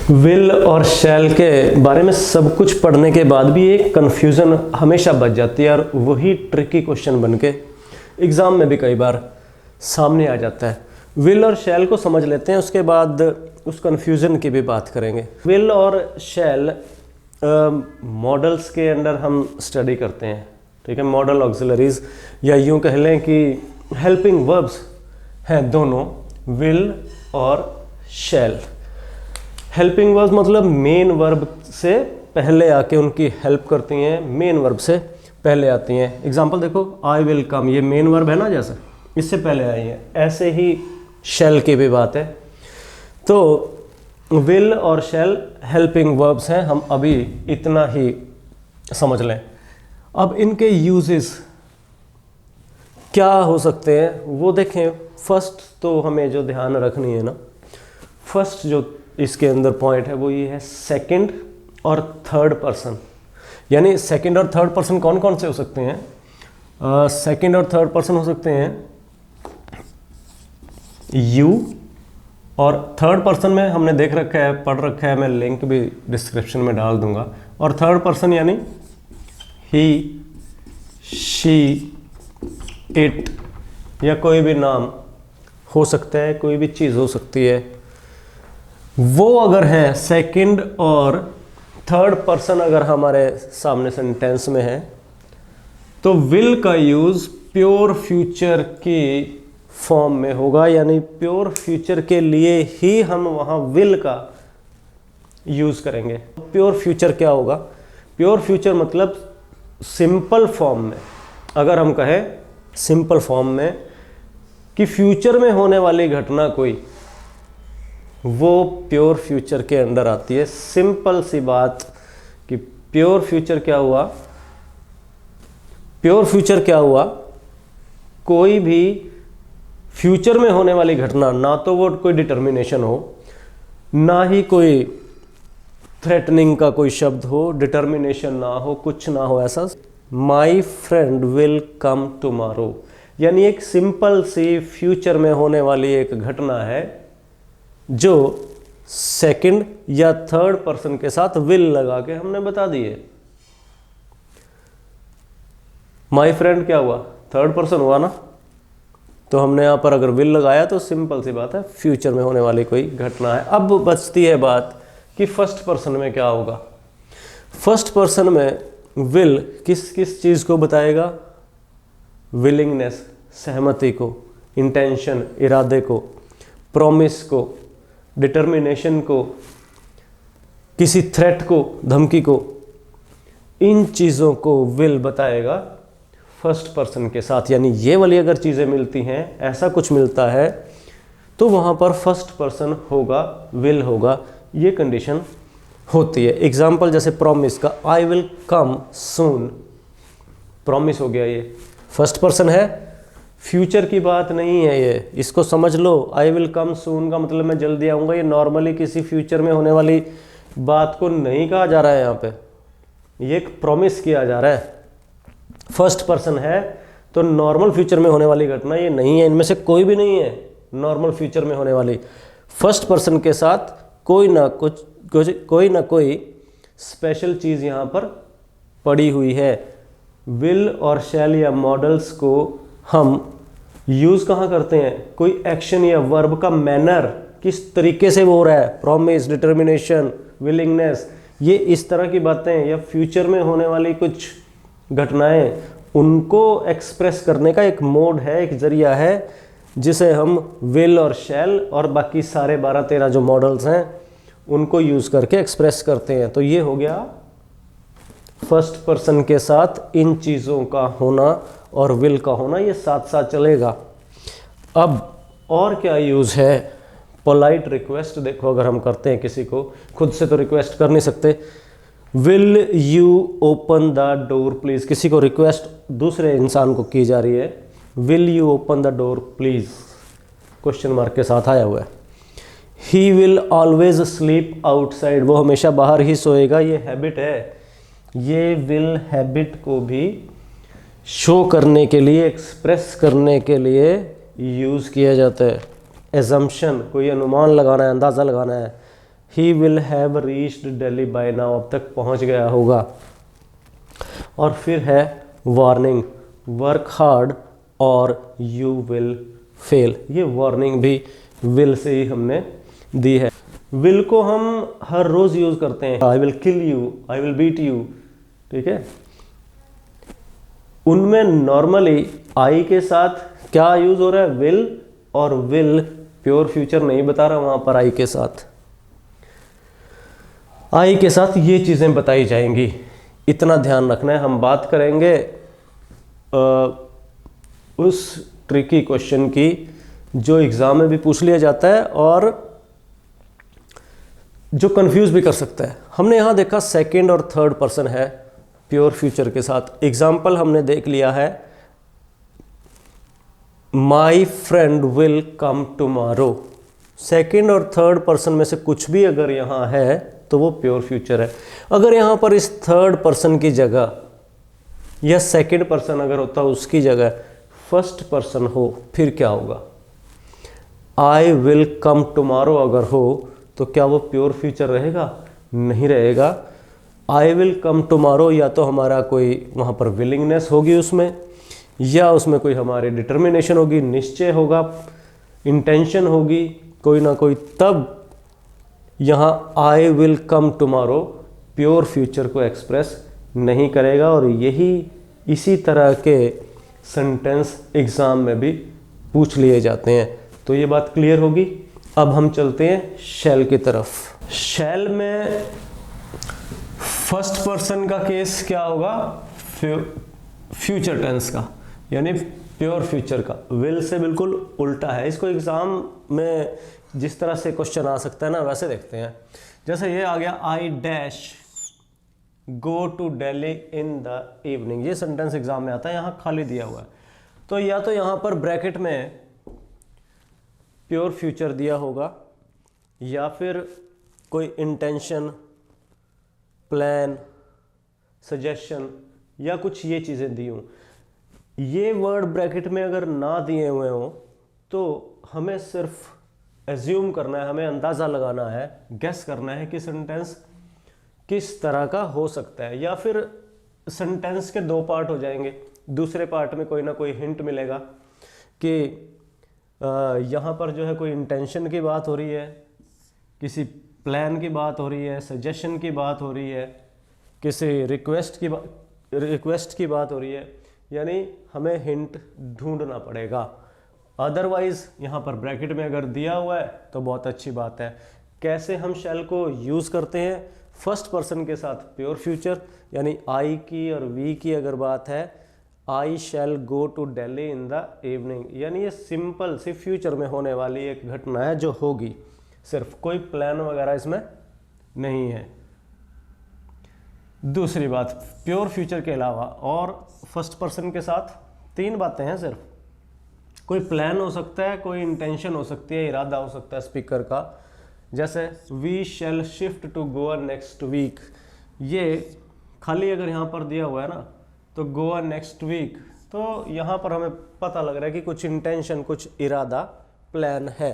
Will और शैल के बारे में सब कुछ पढ़ने के बाद भी एक कन्फ्यूज़न हमेशा बच जाती है और वही ट्रिकी क्वेश्चन बन के एग्ज़ाम में भी कई बार सामने आ जाता है। विल और शैल को समझ लेते हैं, उसके बाद उस कन्फ्यूज़न की भी बात करेंगे। विल और शैल मॉडल्स के अंडर हम स्टडी करते हैं, ठीक है। मॉडल ऑक्सिलरीज या यूँ कह लें कि हेल्पिंग वर्ब्स हैं दोनों, विल और शैल। हेल्पिंग वर्ब मतलब मेन वर्ब से पहले आके उनकी हेल्प करती हैं, मेन वर्ब से पहले आती हैं। एग्जांपल देखो, आई विल कम, ये मेन वर्ब है ना, जैसे इससे पहले आई है, ऐसे ही शैल की भी बात है। तो विल और शैल हेल्पिंग वर्ब्स हैं, हम अभी इतना ही समझ लें। अब इनके यूजेस क्या हो सकते हैं वो देखें। फर्स्ट तो हमें जो ध्यान रखनी है ना, फर्स्ट जो इसके अंदर पॉइंट है वो ये है सेकंड और थर्ड पर्सन। यानी सेकंड और थर्ड पर्सन कौन कौन से हो सकते हैं? सेकंड और थर्ड पर्सन हो सकते हैं यू, और थर्ड पर्सन में हमने देख रखा है, पढ़ रखा है, मैं लिंक भी डिस्क्रिप्शन में डाल दूंगा। और थर्ड पर्सन यानी ही, शी, इट, या कोई भी नाम हो सकता है, कोई भी चीज़ हो सकती है। वो अगर है सेकंड और थर्ड पर्सन अगर हमारे सामने सेंटेंस में है तो विल का यूज़ प्योर फ्यूचर की फॉर्म में होगा, यानी प्योर फ्यूचर के लिए ही हम वहाँ विल का यूज़ करेंगे। प्योर फ्यूचर क्या होगा? प्योर फ्यूचर मतलब सिंपल फॉर्म में, अगर हम कहें सिंपल फॉर्म में कि फ्यूचर में होने वाली घटना कोई, वो प्योर फ्यूचर के अंदर आती है। सिंपल सी बात कि प्योर फ्यूचर क्या हुआ? प्योर फ्यूचर क्या हुआ? कोई भी फ्यूचर में होने वाली घटना, ना तो वो कोई डिटर्मिनेशन हो, ना ही कोई थ्रेटनिंग का कोई शब्द हो, डिटर्मिनेशन ना हो, कुछ ना हो ऐसा। My friend will come tomorrow, यानी एक सिंपल सी फ्यूचर में होने वाली एक घटना है जो सेकंड या थर्ड पर्सन के साथ विल लगा के हमने बता दी है। माई फ्रेंड क्या हुआ? थर्ड पर्सन हुआ ना, तो हमने यहां पर अगर विल लगाया तो सिंपल सी बात है, फ्यूचर में होने वाली कोई घटना है। अब बचती है बात कि फर्स्ट पर्सन में क्या होगा। फर्स्ट पर्सन में विल किस किस चीज को बताएगा? विलिंगनेस, सहमति को, इंटेंशन, इरादे को, प्रॉमिस को, डिटर्मिनेशन को, किसी थ्रेट को, धमकी को, इन चीज़ों को विल बताएगा फर्स्ट पर्सन के साथ। यानी ये वाली अगर चीज़ें मिलती हैं, ऐसा कुछ मिलता है, तो वहाँ पर फर्स्ट पर्सन होगा, विल होगा, ये कंडीशन होती है। एग्जाम्पल जैसे प्रॉमिस का, I will come soon, promise हो गया, ये फर्स्ट पर्सन है, फ्यूचर की बात नहीं है ये, इसको समझ लो। आई विल कम सून का मतलब मैं जल्दी आऊँगा, ये नॉर्मली किसी फ्यूचर में होने वाली बात को नहीं कहा जा रहा है, यहाँ पे ये एक प्रॉमिस किया जा रहा है। फर्स्ट पर्सन है तो नॉर्मल फ्यूचर में होने वाली घटना ये नहीं है, इनमें से कोई भी नहीं है नॉर्मल फ्यूचर में होने वाली। फर्स्ट पर्सन के साथ कोई ना कोई स्पेशल चीज़ यहाँ पर पड़ी हुई है। विल और शैल या मॉडल्स को हम यूज़ कहाँ करते हैं? कोई एक्शन या वर्ब का मैनर किस तरीके से वो हो रहा है, प्रॉमिस, डिटर्मिनेशन, विलिंगनेस, ये इस तरह की बातें, या फ्यूचर में होने वाली कुछ घटनाएं, उनको एक्सप्रेस करने का एक मोड है, एक जरिया है, जिसे हम विल और शैल और बाकी सारे 12-13 जो मॉडल्स हैं उनको यूज़ करके एक्सप्रेस करते हैं। तो ये हो गया फर्स्ट पर्सन के साथ इन चीज़ों का होना और विल का होना, ये साथ साथ चलेगा। अब और क्या यूज़ है? पोलाइट रिक्वेस्ट देखो, अगर हम करते हैं किसी को, खुद से तो रिक्वेस्ट कर नहीं सकते। Will you open the door please, किसी को रिक्वेस्ट दूसरे इंसान को की जा रही है, will you open the door please, question mark के साथ आया हुआ है। ही विल ऑलवेज स्लीप आउटसाइड, वो हमेशा बाहर ही सोएगा, ये हैबिट है। ये विल हैबिट को भी शो करने के लिए, एक्सप्रेस करने के लिए यूज़ किया जाता है। एजम्पशन, कोई अनुमान लगाना है, अंदाज़ा लगाना है, ही will have reached Delhi by now, अब तक पहुंच गया होगा। और फिर है वार्निंग, वर्क हार्ड और यू विल फेल। ये वार्निंग भी विल से ही हमने दी है। विल को हम हर रोज यूज करते हैं, I will kill you, I will beat you, ठीक है। उनमें नॉर्मली आई के साथ क्या यूज हो रहा है, विल, और विल प्योर फ्यूचर नहीं बता रहा वहां पर, आई के साथ, आई के साथ ये चीजें बताई जाएंगी, इतना ध्यान रखना है। हम बात करेंगे उस ट्रिकी क्वेश्चन की जो एग्जाम में भी पूछ लिया जाता है और जो कंफ्यूज भी कर सकता है। हमने यहां देखा सेकंड और थर्ड पर्सन है प्योर फ्यूचर के साथ। एग्जाम्पल हमने देख लिया है, my friend will come tomorrow. Second और थर्ड पर्सन में से कुछ भी अगर यहां है तो वो प्योर फ्यूचर है। अगर यहां पर इस थर्ड पर्सन की जगह या सेकंड पर्सन अगर होता उसकी जगह फर्स्ट पर्सन हो, फिर क्या होगा, आई विल कम टुमारो अगर हो तो क्या वो प्योर फ्यूचर रहेगा, नहीं रहेगा। आई विल कम टुमारो या तो हमारा कोई वहाँ पर विलिंगनेस होगी उसमें, या उसमें कोई हमारी डिटर्मिनेशन होगी, निश्चय होगा, इंटेंशन होगी कोई ना कोई, तब यहाँ I will come tomorrow pure future को एक्सप्रेस नहीं करेगा। और यही इसी तरह के सेंटेंस एग्ज़ाम में भी पूछ लिए जाते हैं। तो ये बात क्लियर होगी। अब हम चलते हैं शैल की तरफ। शैल में फर्स्ट पर्सन का केस क्या होगा, फ्यूचर टेंस का, यानी प्योर फ्यूचर का। विल से बिल्कुल उल्टा है। इसको एग्जाम में जिस तरह से क्वेश्चन आ सकता है ना, वैसे देखते हैं। जैसे ये आ गया, I dash go to Delhi in the evening. ये सेंटेंस एग्जाम में आता है, यहाँ खाली दिया हुआ है। तो या तो यहाँ पर ब्रैकेट में प्योर फ्यूचर दिया होगा, या फिर कोई इंटेंशन, प्लान, सजेशन या कुछ ये चीज़ें दी हों। ये वर्ड ब्रैकेट में अगर ना दिए हुए हों तो हमें सिर्फ एज्यूम करना है, हमें अंदाज़ा लगाना है, गेस करना है कि सेंटेंस किस तरह का हो सकता है। या फिर सेंटेंस के दो पार्ट हो जाएंगे, दूसरे पार्ट में कोई ना कोई हिंट मिलेगा कि यहाँ पर जो है कोई इंटेंशन की बात हो रही है, किसी प्लान की बात हो रही है, सजेशन की बात हो रही है, किसी रिक्वेस्ट की बात हो रही है। यानी हमें हिंट ढूंढना पड़ेगा। अदरवाइज यहाँ पर ब्रैकेट में अगर दिया हुआ है तो बहुत अच्छी बात है। कैसे हम शैल को यूज़ करते हैं, फर्स्ट पर्सन के साथ प्योर फ्यूचर, यानी आई की और वी की अगर बात है, I shall go to Delhi in the evening, यानी ये सिंपल सी फ्यूचर में होने वाली एक घटना है जो होगी, सिर्फ कोई प्लान वगैरह इसमें नहीं है। दूसरी बात, प्योर फ्यूचर के अलावा और फर्स्ट पर्सन के साथ तीन बातें हैं सिर्फ। कोई प्लान हो सकता है, कोई इंटेंशन हो सकती है, इरादा हो सकता है स्पीकर का। जैसे we shall shift to Goa next week, ये खाली अगर यहाँ पर दिया हुआ है ना, तो गोवा नेक्स्ट वीक, तो यहाँ पर हमें पता लग रहा है कि कुछ इंटेंशन, कुछ इरादा, प्लान है।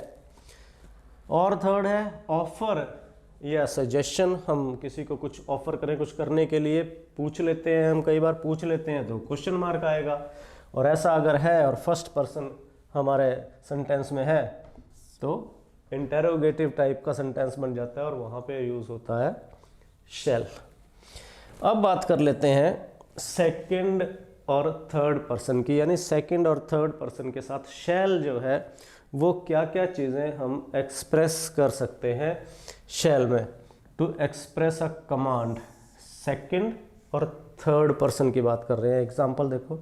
और थर्ड है ऑफर या सजेशन। हम किसी को कुछ ऑफर करें, कुछ करने के लिए पूछ लेते हैं, हम कई बार पूछ लेते हैं तो क्वेश्चन मार्क आएगा। और ऐसा अगर है और फर्स्ट पर्सन हमारे सेंटेंस में है तो इंटेरोगेटिव टाइप का सेंटेंस बन जाता है और वहाँ पे यूज़ होता है शैल। अब बात कर लेते हैं सेकंड और थर्ड पर्सन की, यानी सेकंड और थर्ड पर्सन के साथ शैल जो है वो क्या क्या चीज़ें हम एक्सप्रेस कर सकते हैं शैल में। To express a command, second और थर्ड पर्सन की बात कर रहे हैं। एग्जांपल देखो,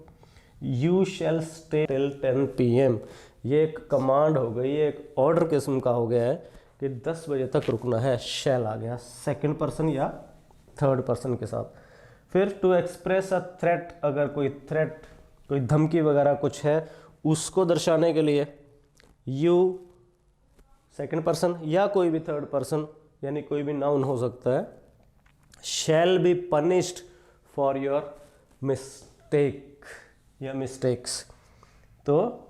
you shall stay till 10 PM। ये एक कमांड हो गई, ये एक ऑर्डर किस्म का हो गया है कि 10 बजे तक रुकना है। शैल आ गया सेकंड पर्सन या थर्ड पर्सन के साथ। फिर टू एक्सप्रेस अ थ्रेट, अगर कोई थ्रेट, कोई धमकी वगैरह कुछ है, उसको दर्शाने के लिए यू सेकंड पर्सन या कोई भी थर्ड पर्सन, यानी कोई भी नाउन हो सकता है। Shall be punished for your mistake या मिस्टेक्स, तो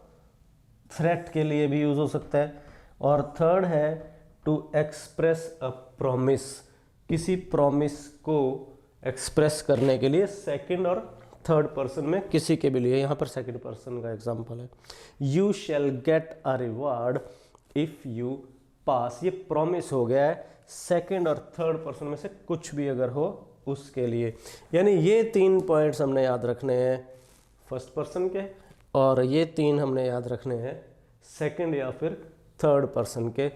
थ्रेट के लिए भी यूज हो सकता है। और थर्ड है टू एक्सप्रेस अ प्रॉमिस, किसी प्रॉमिस को एक्सप्रेस करने के लिए सेकंड और थर्ड पर्सन में किसी के भी लिए, यहाँ पर सेकंड पर्सन का एग्जांपल है। You shall get a reward if you pass, ये प्रॉमिस हो गया है सेकंड और थर्ड पर्सन में से कुछ भी अगर हो उसके लिए। यानी ये 3 पॉइंट्स हमने याद रखने हैं फर्स्ट पर्सन के, और ये 3 हमने याद रखने हैं सेकंड या फिर थर्ड पर्सन के।